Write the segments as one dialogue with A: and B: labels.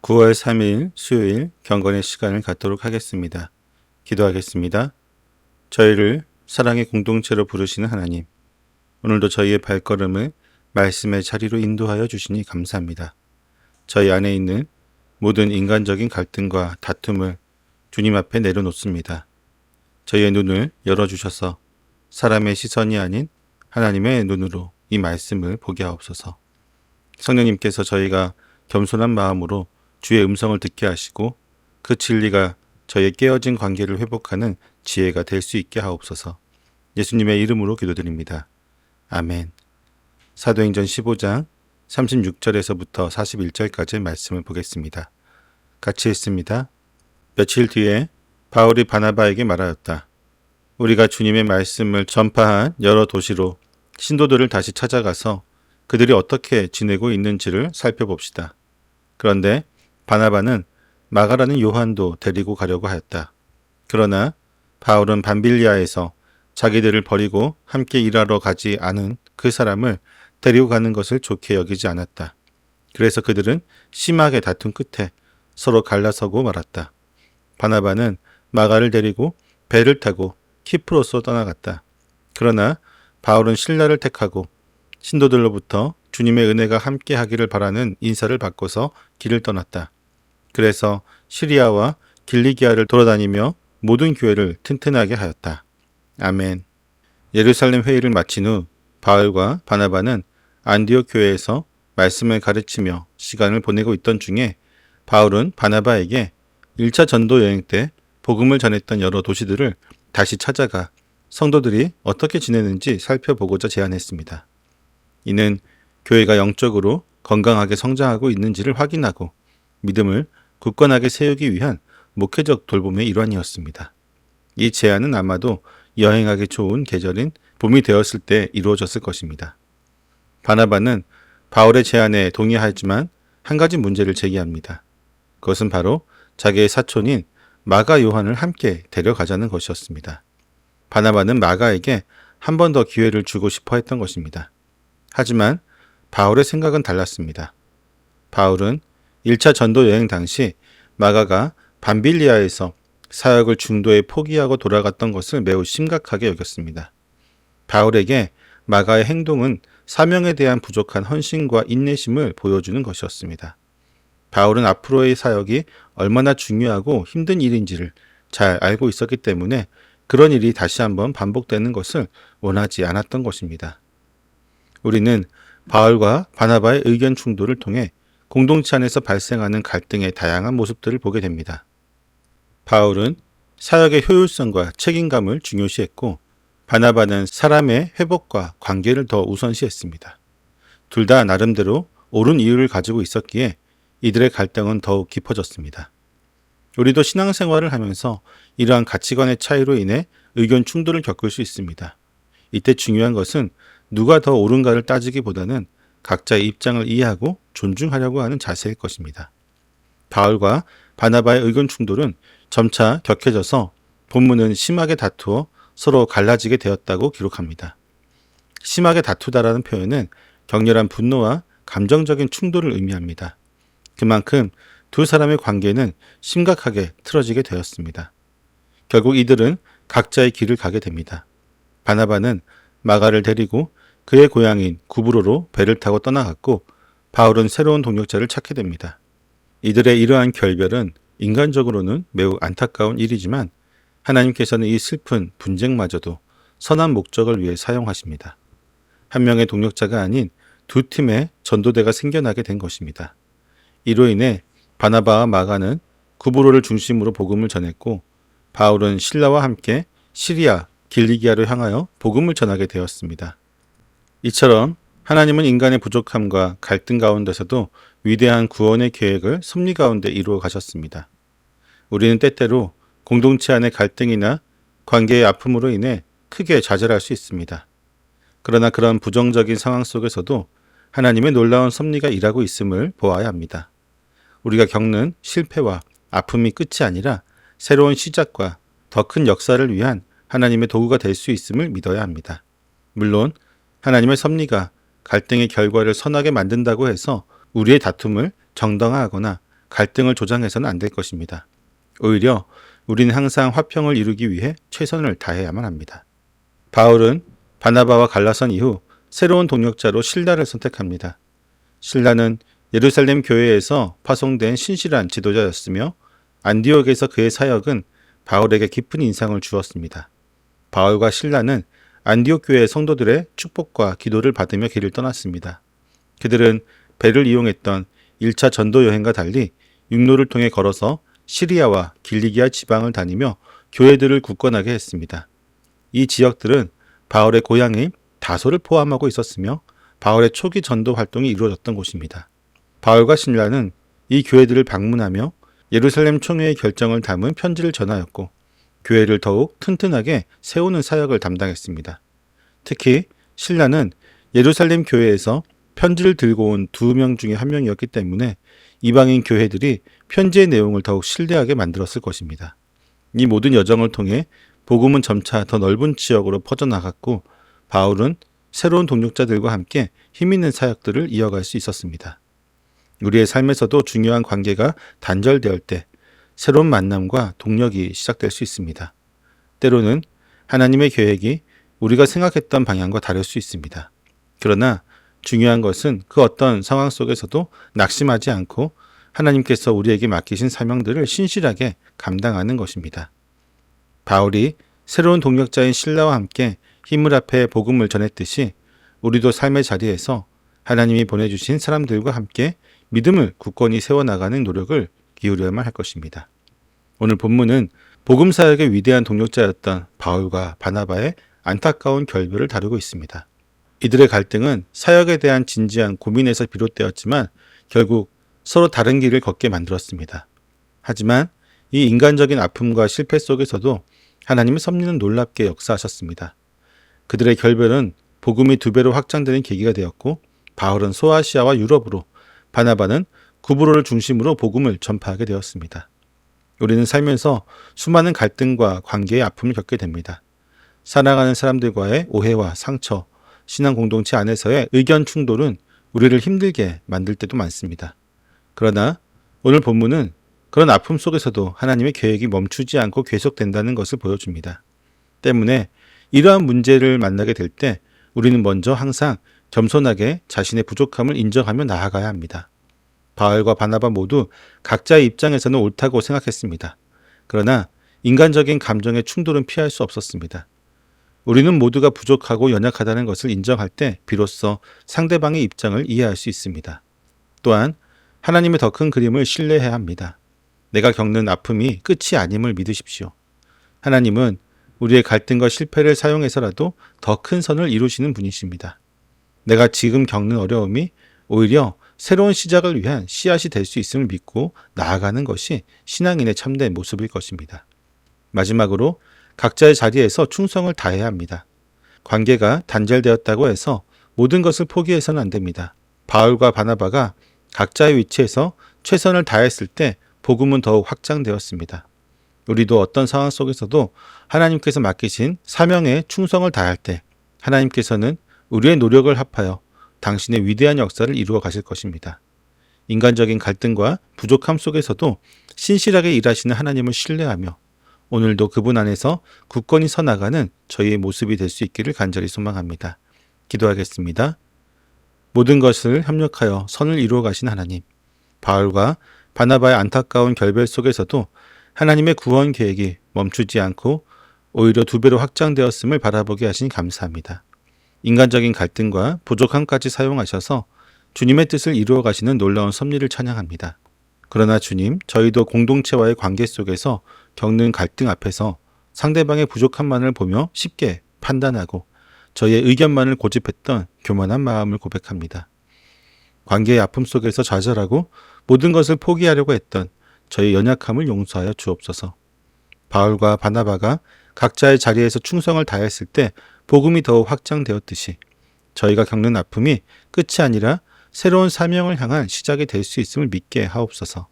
A: 9월 3일 수요일 경건의 시간을 갖도록 하겠습니다. 기도하겠습니다. 저희를 사랑의 공동체로 부르시는 하나님, 오늘도 저희의 발걸음을 말씀의 자리로 인도하여 주시니 감사합니다. 저희 안에 있는 모든 인간적인 갈등과 다툼을 주님 앞에 내려놓습니다. 저희의 눈을 열어주셔서 사람의 시선이 아닌 하나님의 눈으로 이 말씀을 보게 하옵소서. 성령님께서 저희가 겸손한 마음으로 주의 음성을 듣게 하시고 그 진리가 저희의 깨어진 관계를 회복하는 지혜가 될 수 있게 하옵소서. 예수님의 이름으로 기도드립니다. 아멘. 사도행전 15장 36절에서부터 41절까지의 말씀을 보겠습니다. 같이 읽습니다. 며칠 뒤에 바울이 바나바에게 말하였다. 우리가 주님의 말씀을 전파한 여러 도시로 신도들을 다시 찾아가서 그들이 어떻게 지내고 있는지를 살펴봅시다. 그런데 바나바는 마가라는 요한도 데리고 가려고 하였다. 그러나 바울은 밤빌리아에서 자기들을 버리고 함께 일하러 가지 않은 그 사람을 데리고 가는 것을 좋게 여기지 않았다. 그래서 그들은 심하게 다툰 끝에 서로 갈라서고 말았다. 바나바는 마가를 데리고 배를 타고 키프로스로 떠나갔다. 그러나 바울은 신라를 택하고 신도들로부터 주님의 은혜가 함께 하기를 바라는 인사를 받고서 길을 떠났다. 그래서 시리아와 길리기아를 돌아다니며 모든 교회를 튼튼하게 하였다. 아멘. 예루살렘 회의를 마친 후 바울과 바나바는 안디옥 교회에서 말씀을 가르치며 시간을 보내고 있던 중에 바울은 바나바에게 1차 전도 여행 때 복음을 전했던 여러 도시들을 다시 찾아가 성도들이 어떻게 지내는지 살펴보고자 제안했습니다. 이는 교회가 영적으로 건강하게 성장하고 있는지를 확인하고 믿음을 굳건하게 세우기 위한 목회적 돌봄의 일환이었습니다. 이 제안은 아마도 여행하기 좋은 계절인 봄이 되었을 때 이루어졌을 것입니다. 바나바는 바울의 제안에 동의하지만 한 가지 문제를 제기합니다. 그것은 바로 자기의 사촌인 마가 요한을 함께 데려가자는 것이었습니다. 바나바는 마가에게 한 번 더 기회를 주고 싶어 했던 것입니다. 하지만 바울의 생각은 달랐습니다. 바울은 1차 전도 여행 당시 마가가 밤빌리아에서 사역을 중도에 포기하고 돌아갔던 것을 매우 심각하게 여겼습니다. 바울에게 마가의 행동은 사명에 대한 부족한 헌신과 인내심을 보여주는 것이었습니다. 바울은 앞으로의 사역이 얼마나 중요하고 힘든 일인지를 잘 알고 있었기 때문에 그런 일이 다시 한번 반복되는 것을 원하지 않았던 것입니다. 우리는 바울과 바나바의 의견 충돌을 통해 공동체 안에서 발생하는 갈등의 다양한 모습들을 보게 됩니다. 바울은 사역의 효율성과 책임감을 중요시했고 바나바는 사람의 회복과 관계를 더 우선시했습니다. 둘 다 나름대로 옳은 이유를 가지고 있었기에 이들의 갈등은 더욱 깊어졌습니다. 우리도 신앙생활을 하면서 이러한 가치관의 차이로 인해 의견 충돌을 겪을 수 있습니다. 이때 중요한 것은 누가 더 옳은가를 따지기보다는 각자의 입장을 이해하고 존중하려고 하는 자세일 것입니다. 바울과 바나바의 의견 충돌은 점차 격해져서 본문은 심하게 다투어 서로 갈라지게 되었다고 기록합니다. 심하게 다투다라는 표현은 격렬한 분노와 감정적인 충돌을 의미합니다. 그만큼 두 사람의 관계는 심각하게 틀어지게 되었습니다. 결국 이들은 각자의 길을 가게 됩니다. 바나바는 마가를 데리고 그의 고향인 구브로로 배를 타고 떠나갔고 바울은 새로운 동역자를 찾게 됩니다. 이들의 이러한 결별은 인간적으로는 매우 안타까운 일이지만 하나님께서는 이 슬픈 분쟁마저도 선한 목적을 위해 사용하십니다. 한 명의 동역자가 아닌 두 팀의 전도대가 생겨나게 된 것입니다. 이로 인해 바나바와 마가는 구브로를 중심으로 복음을 전했고 바울은 신라와 함께 시리아, 길리기아로 향하여 복음을 전하게 되었습니다. 이처럼 하나님은 인간의 부족함과 갈등 가운데서도 위대한 구원의 계획을 섭리 가운데 이루어 가셨습니다. 우리는 때때로 공동체 안의 갈등이나 관계의 아픔으로 인해 크게 좌절할 수 있습니다. 그러나 그런 부정적인 상황 속에서도 하나님의 놀라운 섭리가 일하고 있음을 보아야 합니다. 우리가 겪는 실패와 아픔이 끝이 아니라 새로운 시작과 더 큰 역사를 위한 하나님의 도구가 될 수 있음을 믿어야 합니다. 물론 하나님의 섭리가 갈등의 결과를 선하게 만든다고 해서 우리의 다툼을 정당화하거나 갈등을 조장해서는 안 될 것입니다. 오히려 우리는 항상 화평을 이루기 위해 최선을 다해야만 합니다. 바울은 바나바와 갈라선 이후 새로운 동역자로 실라를 선택합니다. 실라는 예루살렘 교회에서 파송된 신실한 지도자였으며 안디옥에서 그의 사역은 바울에게 깊은 인상을 주었습니다. 바울과 실라는 안디옥 교회 성도들의 축복과 기도를 받으며 길을 떠났습니다. 그들은 배를 이용했던 1차 전도 여행과 달리 육로를 통해 걸어서 시리아와 길리기아 지방을 다니며 교회들을 굳건하게 했습니다. 이 지역들은 바울의 고향인 다소를 포함하고 있었으며 바울의 초기 전도 활동이 이루어졌던 곳입니다. 바울과 실라는 이 교회들을 방문하며 예루살렘 총회의 결정을 담은 편지를 전하였고 교회를 더욱 튼튼하게 세우는 사역을 담당했습니다. 특히 실라는 예루살렘 교회에서 편지를 들고 온 2명 중에 1명이었기 때문에 이방인 교회들이 편지의 내용을 더욱 신뢰하게 만들었을 것입니다. 이 모든 여정을 통해 복음은 점차 더 넓은 지역으로 퍼져나갔고 바울은 새로운 동역자들과 함께 힘있는 사역들을 이어갈 수 있었습니다. 우리의 삶에서도 중요한 관계가 단절될 때 새로운 만남과 동력이 시작될 수 있습니다. 때로는 하나님의 계획이 우리가 생각했던 방향과 다를 수 있습니다. 그러나 중요한 것은 그 어떤 상황 속에서도 낙심하지 않고 하나님께서 우리에게 맡기신 사명들을 신실하게 감당하는 것입니다. 바울이 새로운 동역자인 실라와 함께 힘을 합해 복음을 전했듯이 우리도 삶의 자리에서 하나님이 보내주신 사람들과 함께 믿음을 굳건히 세워나가는 노력을 기울여야만 할 것입니다. 오늘 본문은 복음 사역의 위대한 동역자였던 바울과 바나바의 안타까운 결별을 다루고 있습니다. 이들의 갈등은 사역에 대한 진지한 고민에서 비롯되었지만 결국 서로 다른 길을 걷게 만들었습니다. 하지만 이 인간적인 아픔과 실패 속에서도 하나님의 섭리는 놀랍게 역사하셨습니다. 그들의 결별은 복음이 2배로 확장되는 계기가 되었고 바울은 소아시아와 유럽으로, 바나바는 구브로를 중심으로 복음을 전파하게 되었습니다. 우리는 살면서 수많은 갈등과 관계의 아픔을 겪게 됩니다. 사랑하는 사람들과의 오해와 상처, 신앙 공동체 안에서의 의견 충돌은 우리를 힘들게 만들 때도 많습니다. 그러나 오늘 본문은 그런 아픔 속에서도 하나님의 계획이 멈추지 않고 계속된다는 것을 보여줍니다. 때문에 이러한 문제를 만나게 될 때 우리는 먼저 항상 겸손하게 자신의 부족함을 인정하며 나아가야 합니다. 바울과 바나바 모두 각자의 입장에서는 옳다고 생각했습니다. 그러나 인간적인 감정의 충돌은 피할 수 없었습니다. 우리는 모두가 부족하고 연약하다는 것을 인정할 때 비로소 상대방의 입장을 이해할 수 있습니다. 또한 하나님의 더 큰 그림을 신뢰해야 합니다. 내가 겪는 아픔이 끝이 아님을 믿으십시오. 하나님은 우리의 갈등과 실패를 사용해서라도 더 큰 선을 이루시는 분이십니다. 내가 지금 겪는 어려움이 오히려 새로운 시작을 위한 씨앗이 될 수 있음을 믿고 나아가는 것이 신앙인의 참된 모습일 것입니다. 마지막으로 각자의 자리에서 충성을 다해야 합니다. 관계가 단절되었다고 해서 모든 것을 포기해서는 안 됩니다. 바울과 바나바가 각자의 위치에서 최선을 다했을 때 복음은 더욱 확장되었습니다. 우리도 어떤 상황 속에서도 하나님께서 맡기신 사명에 충성을 다할 때 하나님께서는 우리의 노력을 합하여 당신의 위대한 역사를 이루어 가실 것입니다. 인간적인 갈등과 부족함 속에서도 신실하게 일하시는 하나님을 신뢰하며 오늘도 그분 안에서 굳건히 서나가는 저희의 모습이 될 수 있기를 간절히 소망합니다. 기도하겠습니다. 모든 것을 협력하여 선을 이루어 가신 하나님, 바울과 바나바의 안타까운 결별 속에서도 하나님의 구원 계획이 멈추지 않고 오히려 2배로 확장되었음을 바라보게 하시니 감사합니다. 인간적인 갈등과 부족함까지 사용하셔서 주님의 뜻을 이루어 가시는 놀라운 섭리를 찬양합니다. 그러나 주님, 저희도 공동체와의 관계 속에서 겪는 갈등 앞에서 상대방의 부족함만을 보며 쉽게 판단하고 저희의 의견만을 고집했던 교만한 마음을 고백합니다. 관계의 아픔 속에서 좌절하고 모든 것을 포기하려고 했던 저희 연약함을 용서하여 주옵소서. 바울과 바나바가 각자의 자리에서 충성을 다했을 때 복음이 더욱 확장되었듯이 저희가 겪는 아픔이 끝이 아니라 새로운 사명을 향한 시작이 될 수 있음을 믿게 하옵소서.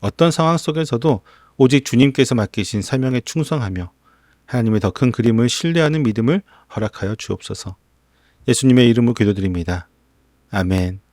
A: 어떤 상황 속에서도 오직 주님께서 맡기신 사명에 충성하며 하나님의 더 큰 그림을 신뢰하는 믿음을 허락하여 주옵소서. 예수님의 이름으로 기도드립니다. 아멘.